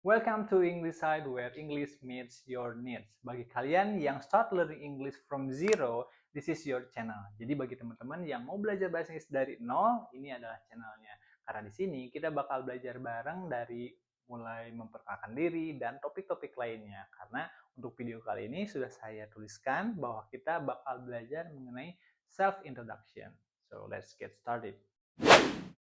Welcome to English Side where English meets your needs. Bagi kalian yang start learning English from zero, this is your channel. Jadi bagi teman-teman yang mau belajar bahasa Inggris dari nol, ini adalah channelnya. Karena di sini kita bakal belajar bareng dari mulai memperkenalkan diri dan topik-topik lainnya. Karena untuk video kali ini sudah saya tuliskan bahwa kita bakal belajar mengenai self introduction. So let's get started.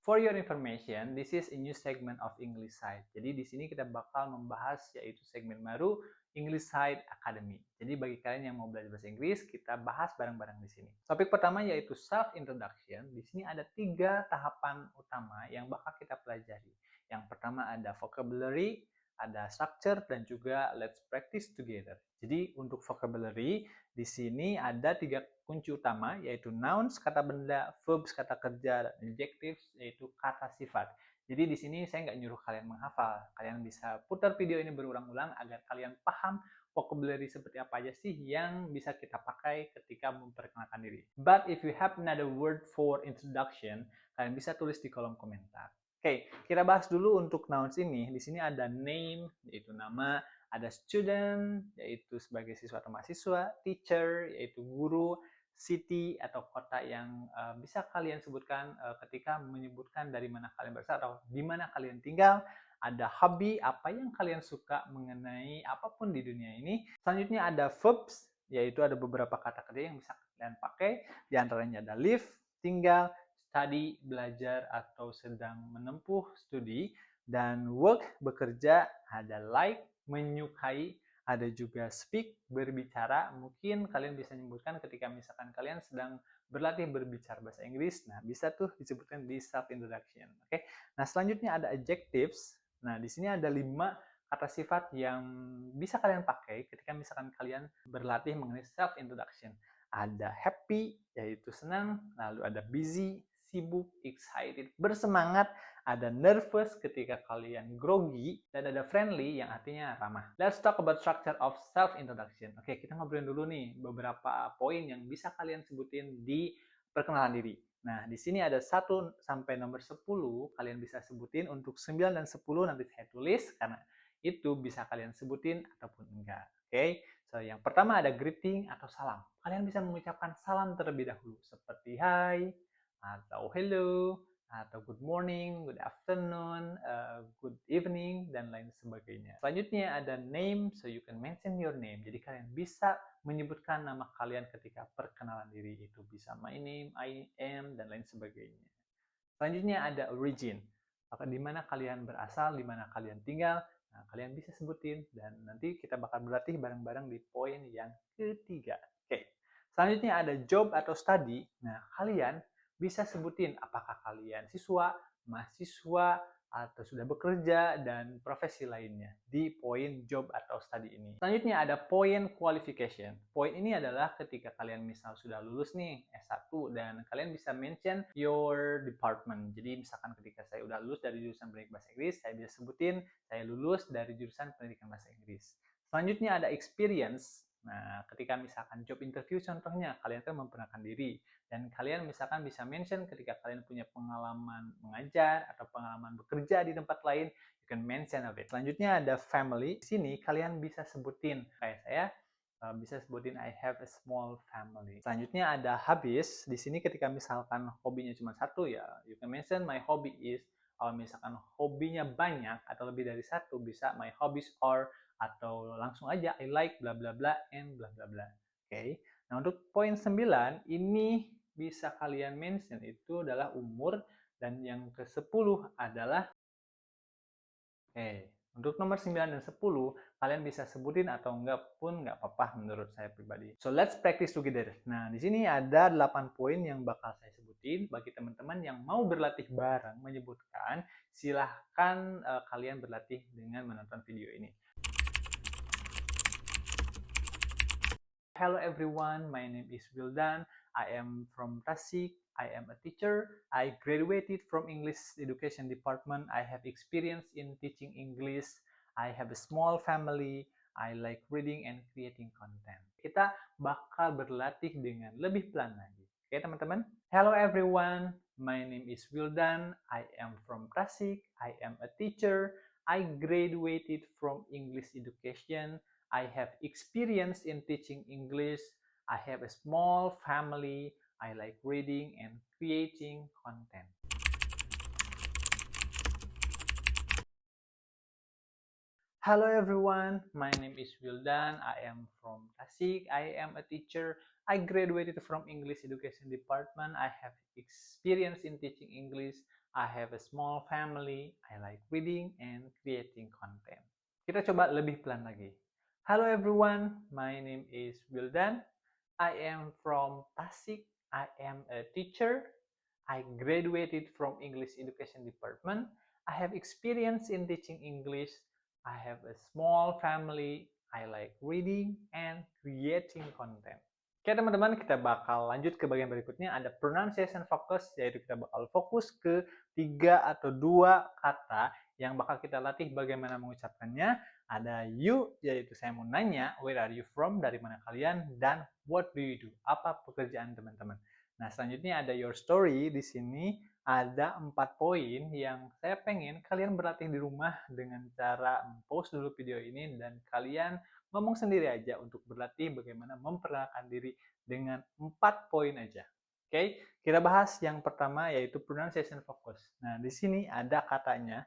For your information, this is a new segment of English Side. Jadi di sini kita bakal membahas yaitu segmen baru English Side Academy. Jadi bagi kalian yang mau belajar bahasa Inggris, kita bahas bareng-bareng di sini. Topik pertama yaitu self introduction. Di sini ada 3 tahapan utama yang bakal kita pelajari. Yang pertama ada vocabulary, ada structure, dan juga let's practice together. Jadi untuk vocabulary, di sini ada 3 kunci utama, yaitu nouns, kata benda, verbs, kata kerja, dan adjectives, yaitu kata sifat. Jadi di sini saya nggak nyuruh kalian menghafal. Kalian bisa putar video ini berulang-ulang agar kalian paham vocabulary seperti apa aja sih yang bisa kita pakai ketika memperkenalkan diri. But if you have another word for introduction, kalian bisa tulis di kolom komentar. Oke, kita bahas dulu untuk nouns ini. Di sini ada name, yaitu nama, ada student, yaitu sebagai siswa atau mahasiswa, teacher, yaitu guru, city atau kota yang bisa kalian sebutkan ketika menyebutkan dari mana kalian berasal atau di mana kalian tinggal. Ada hobby, apa yang kalian suka mengenai apapun di dunia ini. Selanjutnya ada verbs, yaitu ada beberapa kata kerja yang bisa kalian pakai. Di antaranya ada live, tinggal, study, belajar atau sedang menempuh studi, dan work, bekerja, ada like, menyukai, ada juga speak, berbicara. Mungkin kalian bisa menyebutkan ketika misalkan kalian sedang berlatih berbicara bahasa Inggris. Nah, bisa tuh disebutkan di self introduction. Oke. Nah, selanjutnya ada adjectives. Nah, di sini ada 5 kata sifat yang bisa kalian pakai ketika misalkan kalian berlatih mengenai self introduction. Ada happy, yaitu senang, lalu ada busy, sibuk, excited, bersemangat, ada nervous ketika kalian grogi, dan ada friendly yang artinya ramah. Let's talk about structure of self-introduction. Oke, kita ngobrolin dulu nih beberapa poin yang bisa kalian sebutin di perkenalan diri. Nah, di sini ada 1 sampai nomor 10, kalian bisa sebutin. Untuk 9 dan 10 nanti saya tulis, karena itu bisa kalian sebutin ataupun enggak. Oke, so yang pertama ada greeting atau salam. Kalian bisa mengucapkan salam terlebih dahulu, seperti hi, atau hello, atau good morning, good afternoon, good evening, dan lain sebagainya. Selanjutnya ada name, so you can mention your name. Jadi kalian bisa menyebutkan nama kalian ketika perkenalan diri. Itu bisa my name, I am, dan lain sebagainya. Selanjutnya ada origin. Di mana kalian berasal, di mana kalian tinggal. Nah, kalian bisa sebutin, dan nanti kita bakal berlatih bareng-bareng di poin yang ketiga. Oke. Selanjutnya ada job atau study. Nah, kalian bisa sebutin apakah kalian siswa, mahasiswa, atau sudah bekerja, dan profesi lainnya di poin job atau study ini. Selanjutnya ada poin qualification. Poin ini adalah ketika kalian misal sudah lulus nih S1 dan kalian bisa mention your department. Jadi misalkan ketika saya udah lulus dari jurusan pendidikan bahasa Inggris, saya bisa sebutin saya lulus dari jurusan pendidikan bahasa Inggris. Selanjutnya ada experience. Nah, ketika misalkan job interview contohnya, kalian kan memperkenalkan diri. Dan kalian misalkan bisa mention ketika kalian punya pengalaman mengajar atau pengalaman bekerja di tempat lain, you can mention of it. Selanjutnya ada family. Di sini kalian bisa sebutin, kayak saya, bisa sebutin I have a small family. Selanjutnya ada hobbies. Di sini ketika misalkan hobinya cuma satu, ya you can mention my hobby is. Kalau misalkan hobinya banyak atau lebih dari satu, bisa my hobbies are, atau langsung aja I like bla bla bla and bla bla bla. Oke. Nah, untuk poin 9 ini bisa kalian mention itu adalah umur, dan yang ke-10 adalah untuk nomor 9 dan 10 kalian bisa sebutin atau enggak pun nggak apa-apa menurut saya pribadi. So let's practice together. Nah, di sini ada 8 poin yang bakal saya sebutin. Bagi teman-teman yang mau berlatih bareng menyebutkan, silahkan kalian berlatih dengan menonton video ini. Hello everyone, my name is Wildan. I am from Tasik. I am a teacher. I graduated from English Education Department. I have experience in teaching English. I have a small family. I like reading and creating content. Kita bakal berlatih dengan lebih pelan lagi. Oke, teman-teman? Hello everyone. My name is Wildan. I am from Tasik. I am a teacher. I graduated from English education. I have experience in teaching English. I have a small family. I like reading and creating content. Hello everyone, my name is Wildan. I am from Tasik. I am a teacher. I graduated from English Education Department. I have experience in teaching English. I have a small family. I like reading and creating content. Kita coba lebih pelan lagi. Hello everyone, my name is Wildan. I am from Tasik. I am a teacher. I graduated from English Education Department. I have experience in teaching English. I have a small family. I like reading and creating content. Oke teman-teman, kita bakal lanjut ke bagian berikutnya. Ada pronunciation focus, yaitu kita bakal fokus ke 3 atau 2 kata yang bakal kita latih bagaimana mengucapkannya. Ada you, yaitu saya mau nanya, where are you from, dari mana kalian, dan what do you do, apa pekerjaan teman-teman. Nah, selanjutnya ada your story. Di sini ada 4 poin yang saya pengen kalian berlatih di rumah dengan cara pause dulu video ini dan kalian ngomong sendiri aja untuk berlatih bagaimana memperkenalkan diri dengan 4 poin aja. Oke, kita bahas yang pertama yaitu pronunciation focus. Nah, di sini ada katanya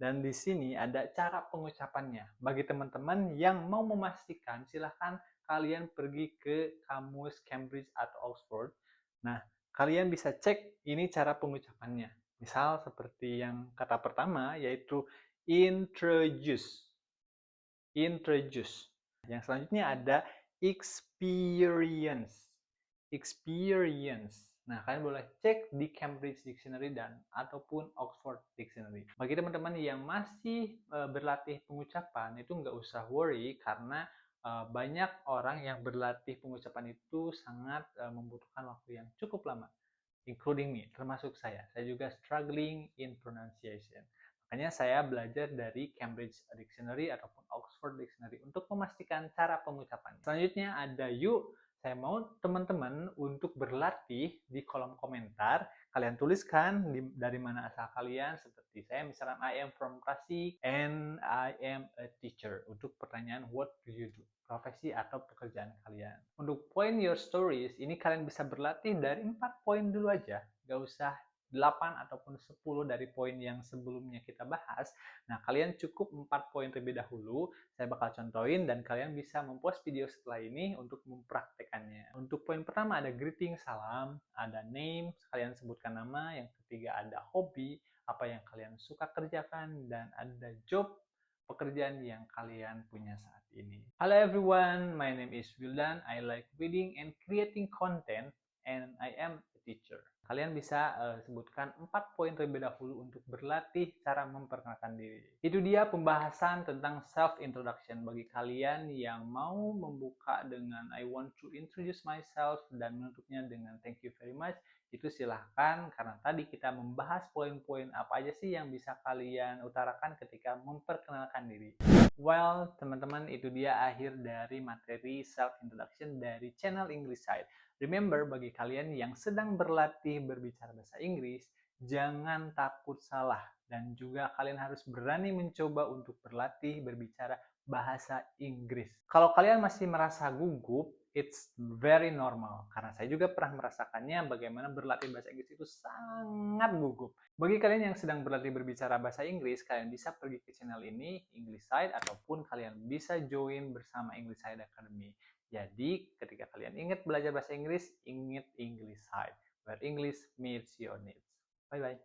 dan di sini ada cara pengucapannya. Bagi teman-teman yang mau memastikan, silahkan kalian pergi ke kamus Cambridge atau Oxford. Nah, kalian bisa cek ini cara pengucapannya. Misal seperti yang kata pertama yaitu introduce. Introduce. Yang selanjutnya ada experience. Experience. Nah, kalian boleh cek di Cambridge Dictionary dan ataupun Oxford Dictionary. Bagi teman-teman yang masih berlatih pengucapan, itu nggak usah worry karena banyak orang yang berlatih pengucapan itu sangat membutuhkan waktu yang cukup lama, including me, termasuk saya. Saya juga struggling in pronunciation. Makanya saya belajar dari Cambridge Dictionary ataupun Oxford Dictionary untuk memastikan cara pengucapan. Selanjutnya ada you. Saya mau teman-teman untuk berlatih di kolom komentar. Kalian tuliskan dari mana asal kalian. Seperti saya misalkan I am from Tasik and I am a teacher. Untuk pertanyaan what do you do? Profesi atau pekerjaan kalian. Untuk point your stories, ini kalian bisa berlatih dari 4 poin dulu aja. Gak usah 8 ataupun 10 dari poin yang sebelumnya kita bahas. Nah, kalian cukup 4 poin terlebih dahulu. Saya bakal contohin dan kalian bisa mempost video setelah ini untuk mempraktekannya. Untuk poin pertama ada greeting, salam, ada name, kalian sebutkan nama, yang ketiga ada hobi, apa yang kalian suka kerjakan, dan ada job, pekerjaan yang kalian punya saat ini. Hello everyone, my name is Wildan. I like reading and creating content and I am a teacher. Kalian bisa sebutkan 4 poin terlebih dahulu untuk berlatih cara memperkenalkan diri. Itu dia pembahasan tentang self-introduction bagi kalian yang mau membuka dengan I want to introduce myself dan menutupnya dengan thank you very much. Itu silahkan karena tadi kita membahas poin-poin apa aja sih yang bisa kalian utarakan ketika memperkenalkan diri. Well, teman-teman, itu dia akhir dari materi self-introduction dari channel English Side. Remember, bagi kalian yang sedang berlatih berbicara bahasa Inggris, jangan takut salah. Dan juga kalian harus berani mencoba untuk berlatih berbicara bahasa Inggris. Kalau kalian masih merasa gugup, it's very normal. Karena saya juga pernah merasakannya bagaimana berlatih bahasa Inggris itu sangat gugup. Bagi kalian yang sedang berlatih berbicara bahasa Inggris, kalian bisa pergi ke channel ini, English Side, ataupun kalian bisa join bersama English Side Academy. Jadi, ketika kalian ingat belajar bahasa Inggris, ingat English Side, where English meets your needs. Bye-bye.